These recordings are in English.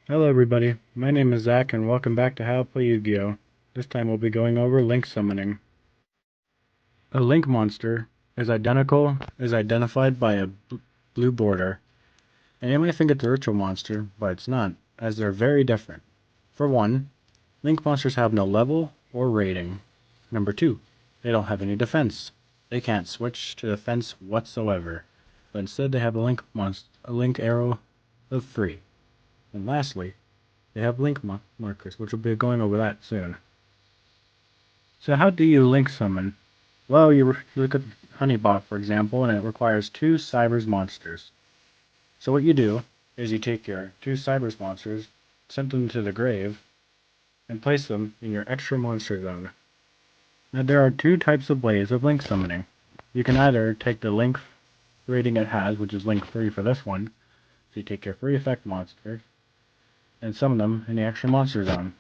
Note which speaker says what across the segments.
Speaker 1: Hello everybody, my name is Zach and welcome back to How to Play Yu-Gi-Oh! This time we'll be going over link summoning. A link monster is identified by a blue border, and you might think it's a ritual monster, but it's not, as they're very different. For one, link monsters have no level or rating. Number two, they don't have any defense. They can't switch to defense whatsoever, but instead they have a link arrow of 3. And lastly, they have link markers, which we'll be going over that soon. So how do you link summon? Well, you look at Honeybot, for example, and it requires 2 Cybers monsters. So what you do is you take your 2 Cybers monsters, send them to the grave, and place them in your extra monster zone. Now there are 2 types of ways of link summoning. You can either take the link rating it has, which is link 3 for this one, so you take your free effect monsters, and summon them in the extra monster zone.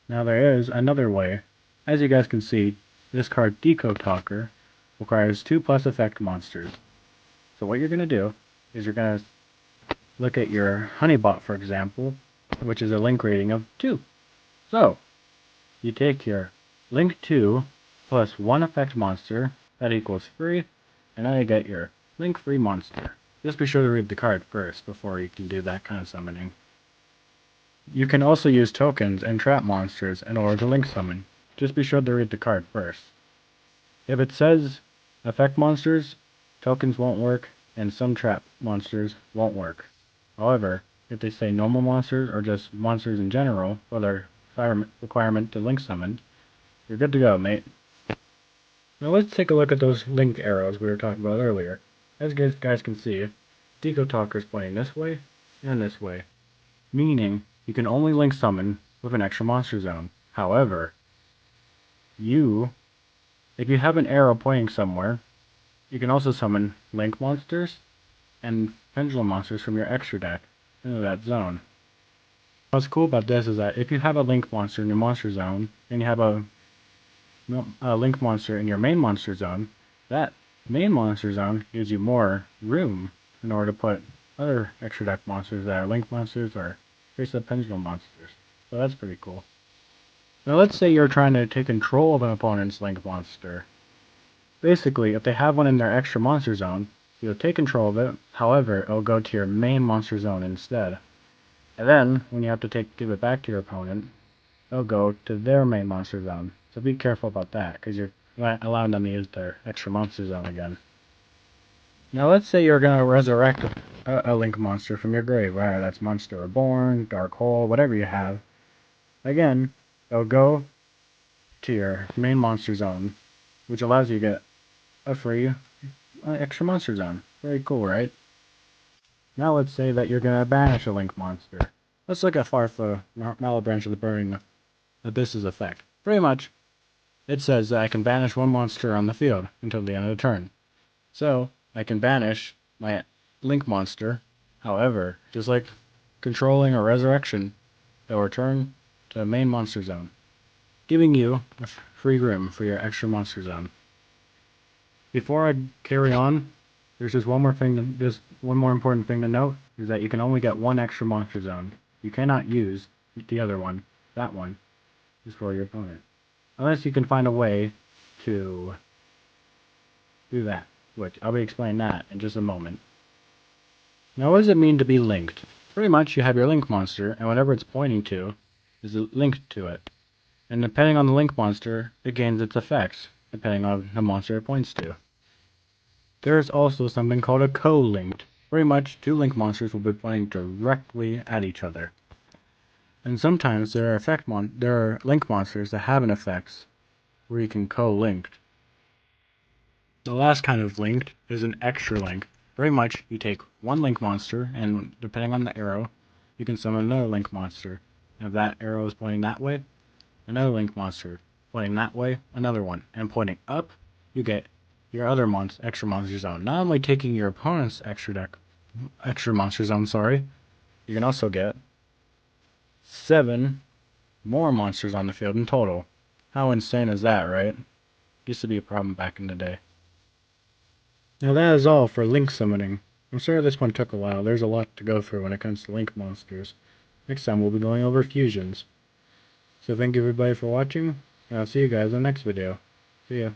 Speaker 1: Now there is another way. As you guys can see, this card Deco Talker requires 2 plus effect monsters. So what you're going to do is you're going to look at your Honeybot, for example, which is a link rating of 2. So you take your link 2 plus 1 effect monster, that equals 3, and now you get your link 3 monster. Just be sure to read the card first before you can do that kind of summoning. You can also use tokens and trap monsters in order to link summon. Just be sure to read the card first. If it says effect monsters, tokens won't work, and some trap monsters won't work. However, if they say normal monsters or just monsters in general for their requirement to link summon, you're good to go, mate. Now let's take a look at those link arrows we were talking about earlier. As you guys can see, Deco Talker's pointing this way and this way, meaning you can only link summon with an extra monster zone. However, if you have an arrow pointing somewhere, you can also summon link monsters and pendulum monsters from your extra deck into that zone. What's cool about this is that if you have a link monster in your monster zone, and you have a link monster in your main monster zone, that main monster zone gives you more room in order to put other extra deck monsters that are link monsters or face-up pendulum monsters. So that's pretty cool. Now let's say you're trying to take control of an opponent's link monster. Basically, if they have one in their extra monster zone, you'll take control of it, however, it'll go to your main monster zone instead. And then, when you have to give it back to your opponent, it'll go to their main monster zone. So be careful about that, because you're allowing them to use their extra monster zone again. Now let's say you're going to resurrect a link monster from your grave, whether that's Monster Reborn, Dark Hole, whatever you have. Again, it'll go to your main monster zone, which allows you to get a free extra monster zone. Very cool, right? Now let's say that you're going to banish a link monster. Let's look at Farfa, Malebranche of the Burning Abyss's effect. Pretty much, it says that I can banish one monster on the field until the end of the turn. So, I can banish my link monster. However, just like controlling or resurrection, it will return to the main monster zone, giving you a free room for your extra monster zone. Before I carry on, there's just one more important thing to note, is that you can only get one extra monster zone. You cannot use the other one. That one is for your opponent. Unless you can find a way to do that, which I'll be explaining that in just a moment. Now what does it mean to be linked? Pretty much you have your link monster, and whatever it's pointing to is linked to it. And depending on the link monster, it gains its effects, depending on the monster it points to. There is also something called a co-linked. Pretty much 2 link monsters will be pointing directly at each other. And sometimes there are link monsters that have an effects where you can co-link. The last kind of linked is an extra link. Very much you take one link monster, and depending on the arrow, you can summon another link monster. And if that arrow is pointing that way, another link monster. Pointing that way, another one. And pointing up, you get your other extra monster zone. Not only taking your opponent's extra monster zone, you can also get 7 more monsters on the field in total. How insane is that, right? Used to be a problem back in the day. Now that is all for link summoning. I'm sorry this one took a while. There's a lot to go through when it comes to link monsters. Next time we'll be going over fusions. So thank you everybody for watching, and I'll see you guys in the next video. See ya.